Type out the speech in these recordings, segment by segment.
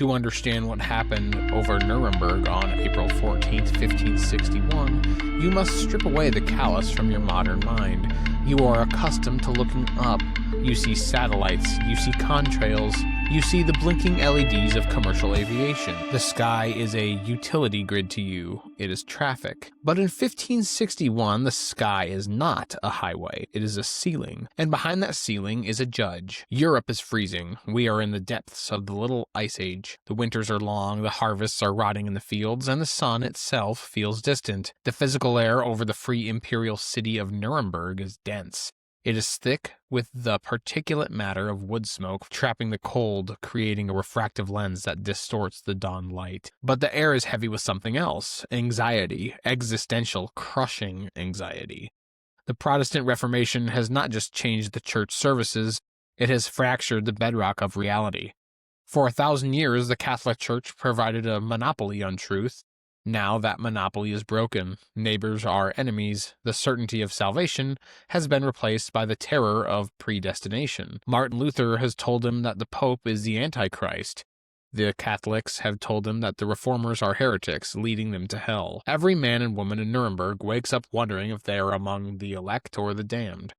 To understand what happened over Nuremberg on April 14th, 1561, you must strip away the callous from your modern mind. You are accustomed to looking up. You see satellites, you see contrails, you see the blinking LEDs of commercial aviation. The sky is a utility grid to you. It is traffic. But in 1561, the sky is not a highway. It is a ceiling. And behind that ceiling is a judge. Europe is freezing. We are in the depths of the Little Ice Age. The winters are long, the harvests are rotting in the fields, and the sun itself feels distant. The physical air over the free imperial city of Nuremberg is dense. It is thick with the particulate matter of wood smoke, trapping the cold, creating a refractive lens that distorts the dawn light. But the air is heavy with something else: anxiety, existential, crushing anxiety. The Protestant Reformation has not just changed the church services, it has fractured the bedrock of reality. For 1,000 years, the Catholic Church provided a monopoly on truth. Now that monopoly is broken. Neighbors are enemies. The certainty of salvation has been replaced by the terror of predestination. Martin Luther has told him that the Pope is the Antichrist. The Catholics have told him that the Reformers are heretics, leading them to hell. Every man and woman in Nuremberg wakes up wondering if they are among the elect or the damned.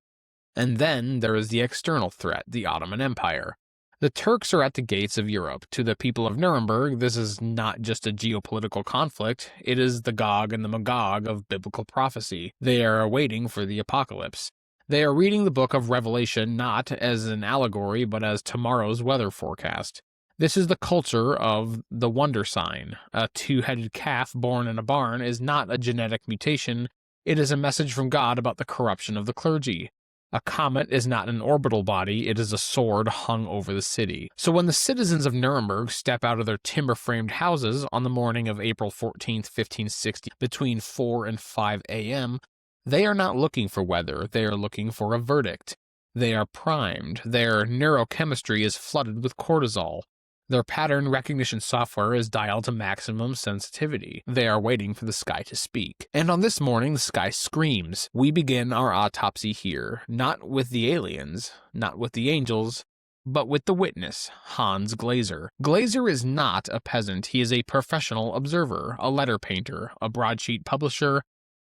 And then there is the external threat, the Ottoman Empire. The Turks are at the gates of Europe. To the people of Nuremberg, this is not just a geopolitical conflict, it is the Gog and the Magog of biblical prophecy. They are waiting for the apocalypse. They are reading the book of Revelation not as an allegory, but as tomorrow's weather forecast. This is the culture of the wonder sign. A two-headed calf born in a barn is not a genetic mutation, it is a message from God about the corruption of the clergy. A comet is not an orbital body, it is a sword hung over the city. So when the citizens of Nuremberg step out of their timber-framed houses on the morning of April 14th, 1560, between 4 and 5 a.m., they are not looking for weather, they are looking for a verdict. They are primed, their neurochemistry is flooded with cortisol. Their pattern recognition software is dialed to maximum sensitivity. They are waiting for the sky to speak. And on this morning, the sky screams. We begin our autopsy here, not with the aliens, not with the angels, but with the witness, Hans Glaser. Glaser is not a peasant. He is a professional observer, a letter painter, a broadsheet publisher.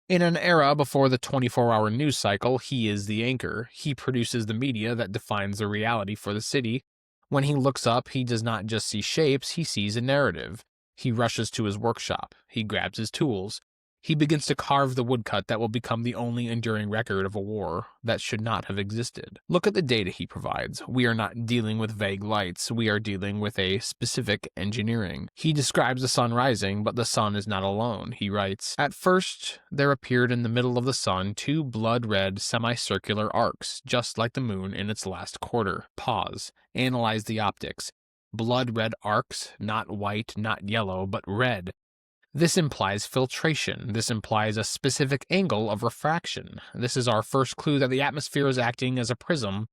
In an era before the 24-hour news cycle, he is the anchor. He produces the media that defines the reality for the city. When he looks up, he does not just see shapes, he sees a narrative. He rushes to his workshop. He grabs his tools. He begins to carve the woodcut that will become the only enduring record of a war that should not have existed. Look at the data he provides. We are not dealing with vague lights. We are dealing with a specific engineering. He describes the sun rising, but the sun is not alone. He writes, "At first, there appeared in the middle of the sun 2 blood-red semicircular arcs, just like the moon in its last quarter." Pause. Analyze the optics. Blood-red arcs, not white, not yellow, but red. This implies filtration. This implies a specific angle of refraction. This is our first clue that the atmosphere is acting as a prism,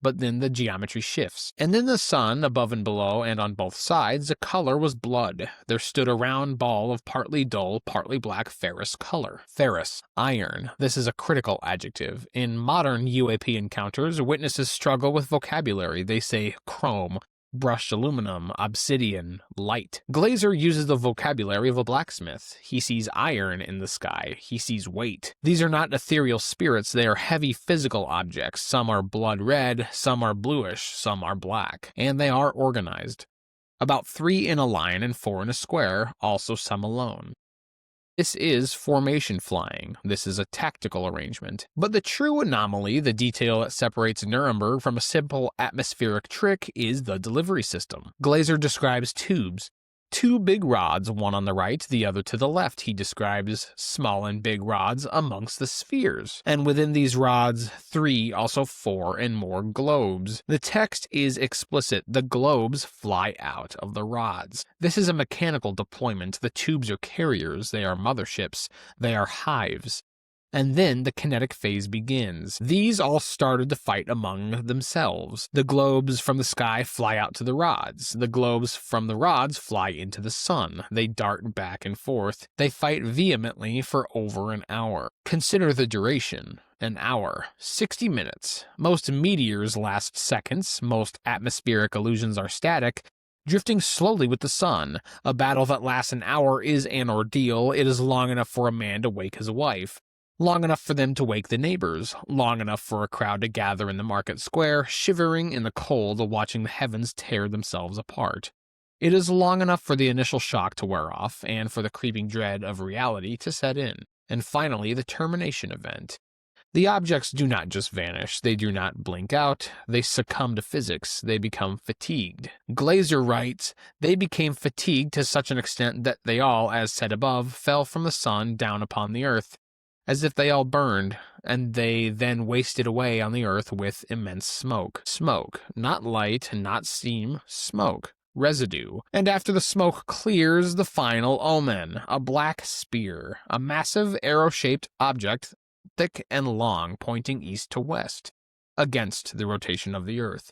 but then the geometry shifts. And then the sun, above and below and on both sides, the color was blood. There stood a round ball of partly dull, partly black ferrous color. Ferrous, iron. This is a critical adjective. In modern UAP encounters, witnesses struggle with vocabulary. They say chrome, brushed aluminum, obsidian, light. Glaser uses the vocabulary of a blacksmith. He sees iron in the sky. He sees weight. These are not ethereal spirits. They are heavy physical objects. Some are blood red, some are bluish, some are black. And they are organized. About 3 in a line and 4 in a square, also some alone. This is formation flying. This is a tactical arrangement. But the true anomaly, the detail that separates Nuremberg from a simple atmospheric trick, is the delivery system. Glaser describes tubes. 2 big rods, one on the right, the other to the left. He describes small and big rods amongst the spheres. And within these rods, 3, also 4 and more globes. The text is explicit. The globes fly out of the rods. This is a mechanical deployment. The tubes are carriers. They are motherships. They are hives. And then the kinetic phase begins. These all started to fight among themselves. The globes from the sky fly out to the rods. The globes from the rods fly into the sun. They dart back and forth. They fight vehemently for over an hour. Consider the duration. An hour. 60 minutes. Most meteors last seconds. Most atmospheric illusions are static. drifting slowly with the sun. A battle that lasts an hour is an ordeal. It is long enough for a man to wake his wife, long enough for them to wake the neighbors, long enough for a crowd to gather in the market square, shivering in the cold, watching the heavens tear themselves apart. It is long enough for the initial shock to wear off, and for the creeping dread of reality to set in. And finally, the termination event. The objects do not just vanish, they do not blink out, they succumb to physics, they become fatigued. Glaser writes, "They became fatigued to such an extent that they all, as said above, fell from the sun down upon the earth, as if they all burned, and they then wasted away on the earth with immense smoke. Smoke, not light, not steam, smoke. Residue. And after the smoke clears, the final omen, a black spear, a massive arrow-shaped object, thick and long, pointing east to west, against the rotation of the earth.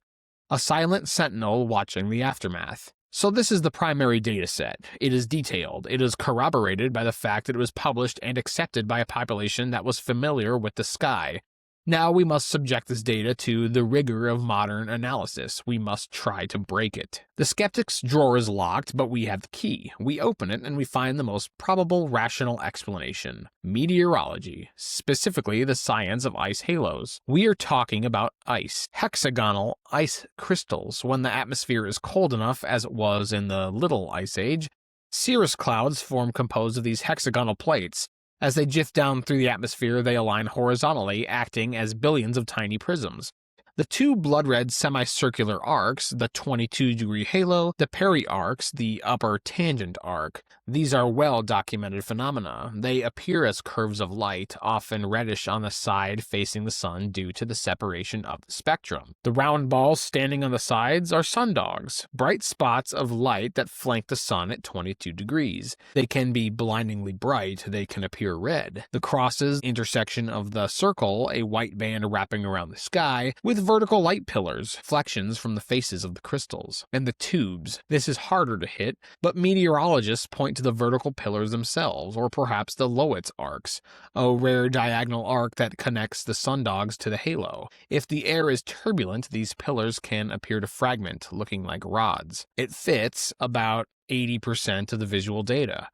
A silent sentinel watching the aftermath. So this is the primary data set. It is detailed. It is corroborated by the fact that it was published and accepted by a population that was familiar with the sky. Now we must subject this data to the rigor of modern analysis. We must try to break it. The skeptic's drawer is locked, but we have the key. We open it and we find the most probable rational explanation. Meteorology, specifically the science of ice halos. We are talking about ice. Hexagonal ice crystals. When the atmosphere is cold enough, as it was in the Little Ice Age, cirrus clouds form composed of these hexagonal plates. As they drift down through the atmosphere, they align horizontally, acting as billions of tiny prisms. The two blood-red semicircular arcs, the 22-degree halo, the periarcs, the upper tangent arc. These are well-documented phenomena. They appear as curves of light, often reddish on the side facing the sun due to the separation of the spectrum. The round balls standing on the sides are sundogs, bright spots of light that flank the sun at 22 degrees. They can be blindingly bright, they can appear red. The crosses, intersection of the circle, a white band wrapping around the sky, with vertical light pillars, flections from the faces of the crystals. And the tubes. This is harder to hit, but meteorologists point to the vertical pillars themselves, or perhaps the Lowitz arcs, a rare diagonal arc that connects the sundogs to the halo. If the air is turbulent, these pillars can appear to fragment, looking like rods. It fits about 80% of the visual data.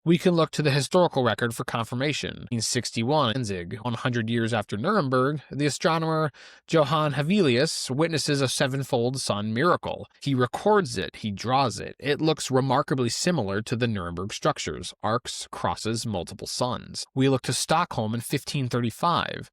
We can look to the historical record for confirmation. In 61, Danzig, 100 years after Nuremberg, the astronomer Johann Hevelius witnesses a sevenfold sun miracle. He records it, he draws it. It looks remarkably similar to the Nuremberg structures, arcs, crosses, multiple suns. We look to Stockholm in 1535.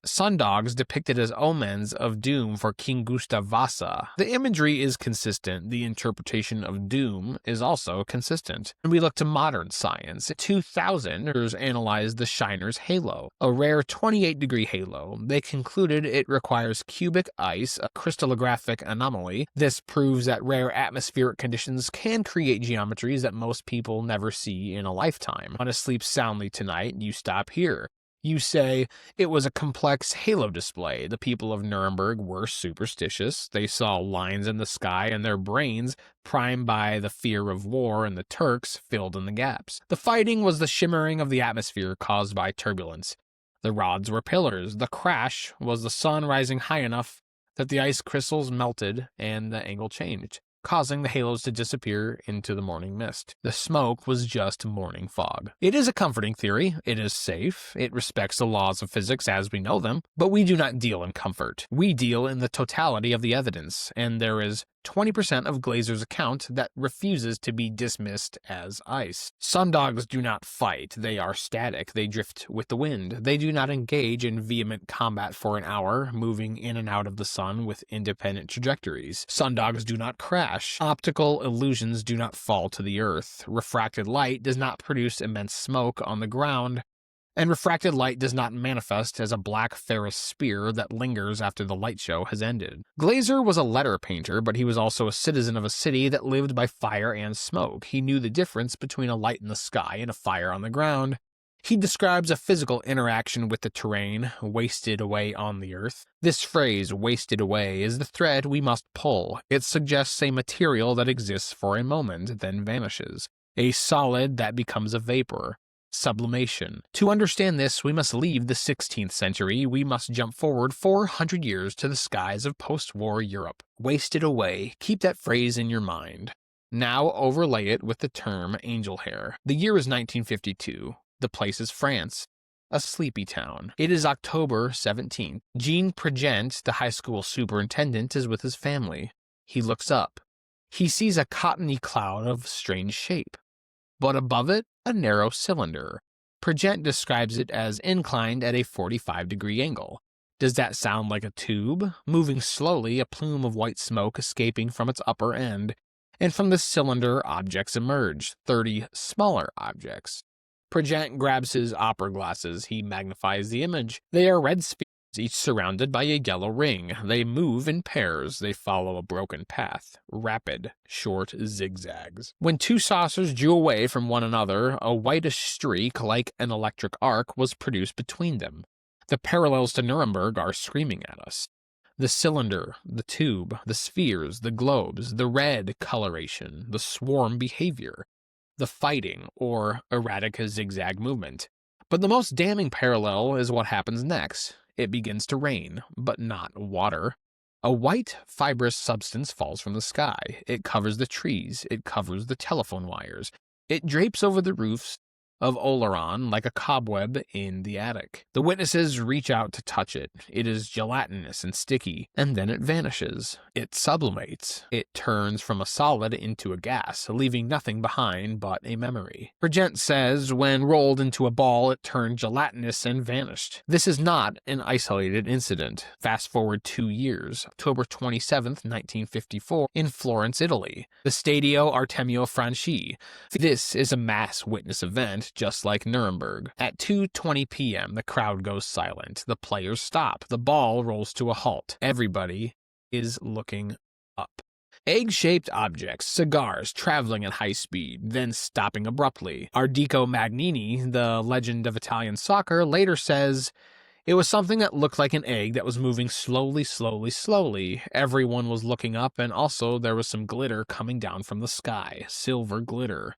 Sundogs depicted as omens of doom for King Gustav Vasa. The imagery is consistent. The interpretation of doom is also consistent. And we look to modern science. 2000 analyzed the Shiner's halo, a rare 28-degree halo. They concluded it requires cubic ice, a crystallographic anomaly. This proves that rare atmospheric conditions can create geometries that most people never see in a lifetime. Want to sleep soundly tonight? You stop here. You say, it was a complex halo display. The people of Nuremberg were superstitious. They saw lines in the sky, and their brains, primed by the fear of war and the Turks, filled in the gaps. The fighting was the shimmering of the atmosphere caused by turbulence. The rods were pillars. The crash was the sun rising high enough that the ice crystals melted and the angle changed, causing the halos to disappear into the morning mist. The smoke was just morning fog. It is a comforting theory. It is safe. It respects the laws of physics as we know them. But we do not deal in comfort. We deal in the totality of the evidence, and there is 20% of Glaser's account that refuses to be dismissed as ice. Sundogs do not fight. They are static. They drift with the wind. They do not engage in vehement combat for an hour, moving in and out of the sun with independent trajectories. Sundogs do not crash. Optical illusions do not fall to the earth. Refracted light does not produce immense smoke on the ground. And refracted light does not manifest as a black ferrous spear that lingers after the light show has ended. Glaser was a letter painter, but he was also a citizen of a city that lived by fire and smoke. He knew the difference between a light in the sky and a fire on the ground. He describes a physical interaction with the terrain, wasted away on the earth. This phrase, wasted away, is the thread we must pull. It suggests a material that exists for a moment, then vanishes. A solid that becomes a vapor. Sublimation. To understand this, we must leave the 16th century. We must jump forward 400 years to the skies of post-war Europe. Wasted away. Keep that phrase in your mind. Now overlay it with the term angel hair. The year is 1952. The place is France. A sleepy town. It is October 17th. Jean Prigent, the high school superintendent, is with his family. He looks up. He sees a cottony cloud of strange shape, but above it, a narrow cylinder. Prigent describes it as inclined at a 45-degree angle. Does that sound like a tube? Moving slowly, a plume of white smoke escaping from its upper end, and from the cylinder objects emerge, 30 smaller objects. Prigent grabs his opera glasses. He magnifies the image. They are red spheres, each surrounded by a yellow ring. They move in pairs. They follow a broken path. Rapid, short zigzags. When two saucers drew away from one another, a whitish streak, like an electric arc, was produced between them. The parallels to Nuremberg are screaming at us. The cylinder, the tube, the spheres, the globes, the red coloration, the swarm behavior, the fighting, or erratic zigzag movement. But the most damning parallel is what happens next. It begins to rain, but not water. A white, fibrous substance falls from the sky. It covers the trees. It covers the telephone wires. It drapes over the roofs of Oleron like a cobweb in the attic. The witnesses reach out to touch it. It is gelatinous and sticky, and then it vanishes. It sublimates. It turns from a solid into a gas, leaving nothing behind but a memory. Prigent says when rolled into a ball, it turned gelatinous and vanished. This is not an isolated incident. Fast forward 2 years, October 27th, 1954, in Florence, Italy, the Stadio Artemio Franchi. This is a mass witness event, just like Nuremberg. At 2:20 p.m., the crowd goes silent. The players stop. The ball rolls to a halt. Everybody is looking up. Egg-shaped objects, cigars traveling at high speed, then stopping abruptly. Ardico Magnini, the legend of Italian soccer, later says, "It was something that looked like an egg that was moving slowly, slowly, slowly. Everyone was looking up, and also there was some glitter coming down from the sky. Silver glitter.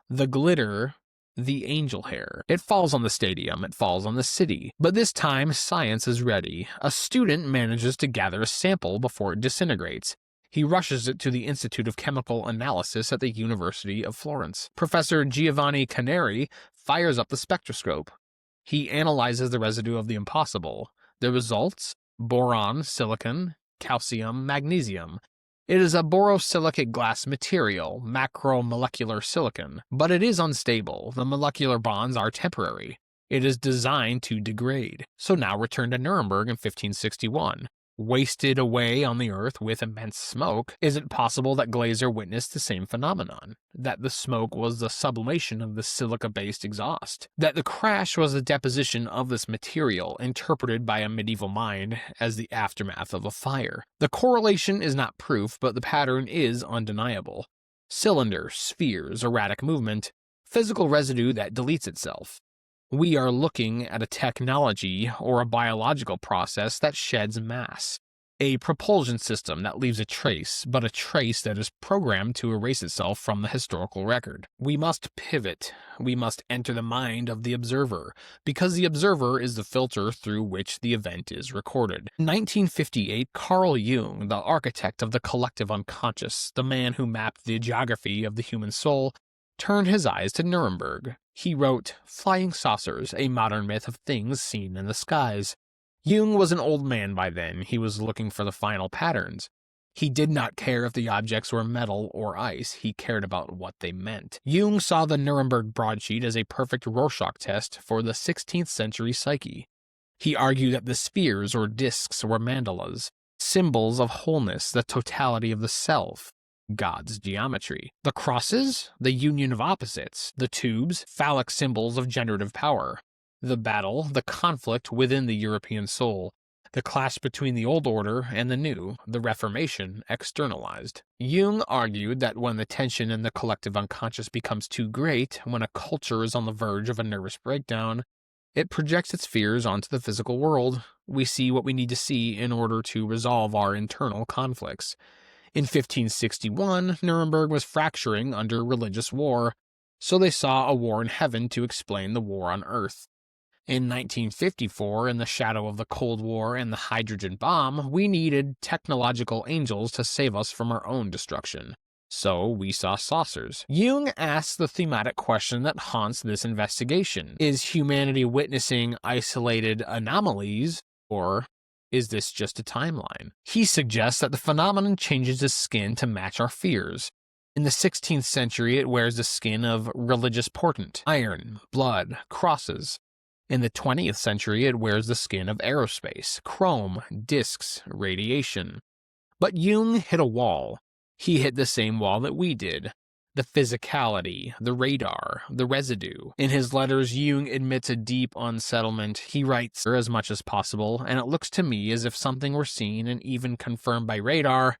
The glitter, the angel hair. It falls on the stadium, it falls on the city. But this time, science is ready. A student manages to gather a sample before it disintegrates. He rushes it to the Institute of Chemical Analysis at the University of Florence. Professor Giovanni Caneri fires up the spectroscope. He analyzes the residue of the impossible. The results? Boron, silicon, calcium, magnesium. It is a borosilicate glass material, macromolecular silicon, but it is unstable. The molecular bonds are temporary. It is designed to degrade. So now return to Nuremberg in 1561. Wasted away on the earth with immense smoke, is it possible that Glaser witnessed the same phenomenon? That the smoke was the sublimation of the silica-based exhaust? That the crash was the deposition of this material, interpreted by a medieval mind as the aftermath of a fire? The correlation is not proof, but the pattern is undeniable. Cylinder, spheres, erratic movement, physical residue that deletes itself. We are looking at a technology or a biological process that sheds mass. A propulsion system that leaves a trace, but a trace that is programmed to erase itself from the historical record. We must pivot. We must enter the mind of the observer, because the observer is the filter through which the event is recorded. In 1958, Carl Jung, the architect of the collective unconscious, the man who mapped the geography of the human soul, turned his eyes to Nuremberg. He wrote, "Flying Saucers, a modern myth of things seen in the skies." Jung was an old man by then. He was looking for the final patterns. He did not care if the objects were metal or ice. He cared about what they meant. Jung saw the Nuremberg broadsheet as a perfect Rorschach test for the 16th century psyche. He argued that the spheres or discs were mandalas, symbols of wholeness, the totality of the self. God's geometry. The crosses, the union of opposites. The tubes, phallic symbols of generative power. The battle, the conflict within the European soul. The clash between the old order and the new, the Reformation externalized. Jung argued that when the tension in the collective unconscious becomes too great, when a culture is on the verge of a nervous breakdown, it projects its fears onto the physical world. We see what we need to see in order to resolve our internal conflicts. In 1561, Nuremberg was fracturing under religious war. So they saw a war in heaven to explain the war on Earth. In 1954, in the shadow of the Cold War and the hydrogen bomb, we needed technological angels to save us from our own destruction. So we saw saucers. Jung asks the thematic question that haunts this investigation. Is humanity witnessing isolated anomalies, or is this just a timeline? He suggests that the phenomenon changes its skin to match our fears. In the 16th century, it wears the skin of religious portent, iron, blood, crosses. In the 20th century, it wears the skin of aerospace, chrome, disks, radiation. But Jung hit a wall. He hit the same wall that we did. The physicality, the radar, the residue. In his letters, Jung admits a deep unsettlement. He writes, as much as possible, and it looks to me as if something were seen and even confirmed by radar,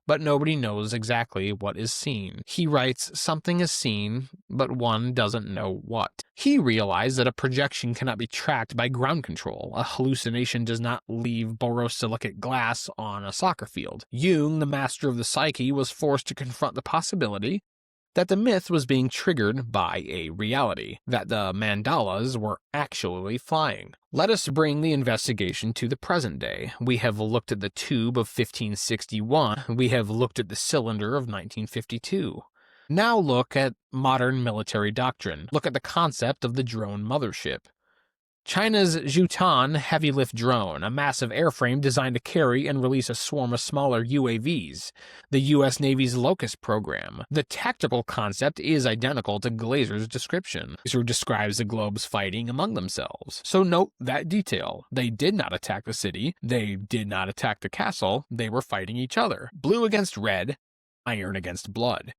but nobody knows exactly what is seen. He writes, something is seen, but one doesn't know what. He realized that a projection cannot be tracked by ground control. A hallucination does not leave borosilicate glass on a soccer field. Jung, the master of the psyche, was forced to confront the possibility that the myth was being triggered by a reality, that the mandalas were actually flying. Let us bring the investigation to the present day. We have looked at the tube of 1561. We have looked at the cylinder of 1952. Now look at modern military doctrine. Look at the concept of the drone mothership. China's Zhutan heavy-lift drone, a massive airframe designed to carry and release a swarm of smaller UAVs. The U.S. Navy's Locust program. The tactical concept is identical to Glazer's description. Glazer describes the globes fighting among themselves. So note that detail. They did not attack the city. They did not attack the castle. They were fighting each other. Blue against red, iron against blood.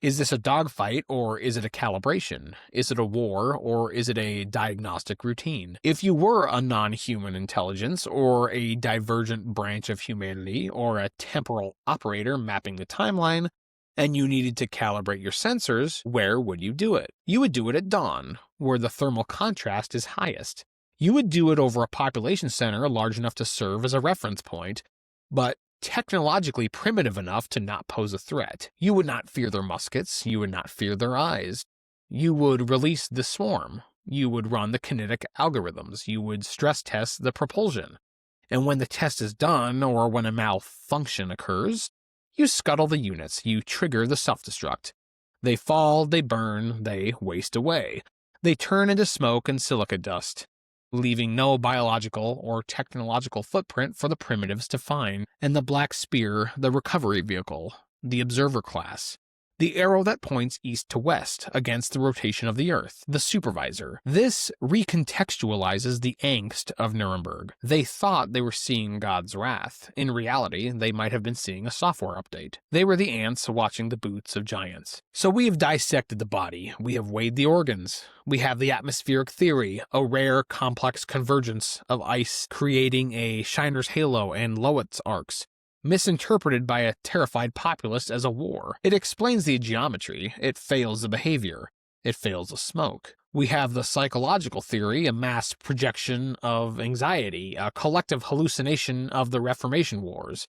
Is this a dogfight, or is it a calibration? Is it a war, or is it a diagnostic routine? If you were a non-human intelligence, or a divergent branch of humanity, or a temporal operator mapping the timeline, and you needed to calibrate your sensors, where would you do it? You would do it at dawn, where the thermal contrast is highest. You would do it over a population center large enough to serve as a reference point, but technologically primitive enough to not pose a threat. You would not fear their muskets. You would not fear their eyes. You would release the swarm. You would run the kinetic algorithms. You would stress test the propulsion. And when the test is done, or when a malfunction occurs, you scuttle the units. You trigger the self-destruct. They fall, they burn, they waste away. They turn into smoke and silica dust, leaving no biological or technological footprint for the primitives to find. And the Black Spear, the recovery vehicle, the observer class, the arrow that points east to west against the rotation of the Earth, the supervisor. This recontextualizes the angst of Nuremberg. They thought they were seeing God's wrath. In reality, they might have been seeing a software update. They were the ants watching the boots of giants. So we have dissected the body. We have weighed the organs. We have the atmospheric theory, a rare, complex convergence of ice creating a Shiner's halo and Lowitz arcs, misinterpreted by a terrified populace as a war. It explains the geometry. It fails the behavior. It fails the smoke. We have the psychological theory, a mass projection of anxiety, a collective hallucination of the Reformation Wars.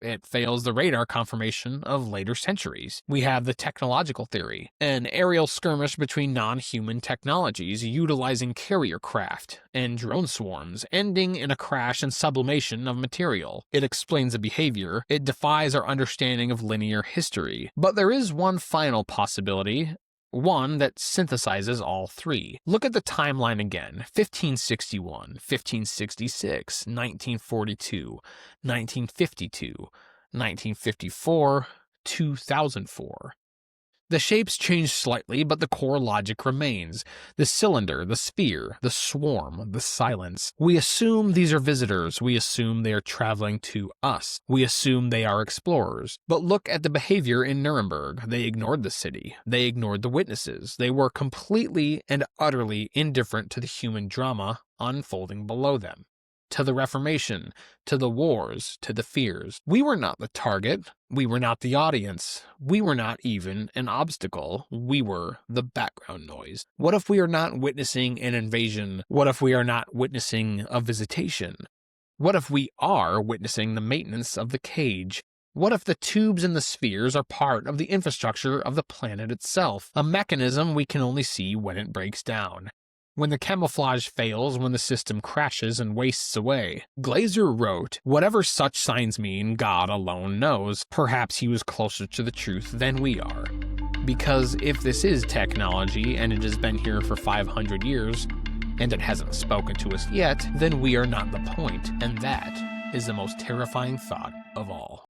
It fails the radar confirmation of later centuries. We have the technological theory, an aerial skirmish between non-human technologies utilizing carrier craft and drone swarms, ending in a crash and sublimation of material. It explains the behavior. It defies our understanding of linear history. But there is one final possibility, one that synthesizes all three. Look at the timeline again. 1561, 1566, 1942, 1952, 1954, 2004. The shapes change slightly, but the core logic remains. The cylinder, the sphere, the swarm, the silence. We assume these are visitors. We assume they are traveling to us. We assume they are explorers. But look at the behavior in Nuremberg. They ignored the city. They ignored the witnesses. They were completely and utterly indifferent to the human drama unfolding below them, to the Reformation, to the wars, to the fears. We were not the target. We were not the audience. We were not even an obstacle. We were the background noise. What if we are not witnessing an invasion? What if we are not witnessing a visitation? What if we are witnessing the maintenance of the cage? What if the tubes and the spheres are part of the infrastructure of the planet itself, a mechanism we can only see when it breaks down? When the camouflage fails, when the system crashes and wastes away. Glaser wrote, "Whatever such signs mean, God alone knows. Perhaps he was closer to the truth than we are." Because if this is technology and it has been here for 500 years, and it hasn't spoken to us yet, then we are not the point, and that is the most terrifying thought of all.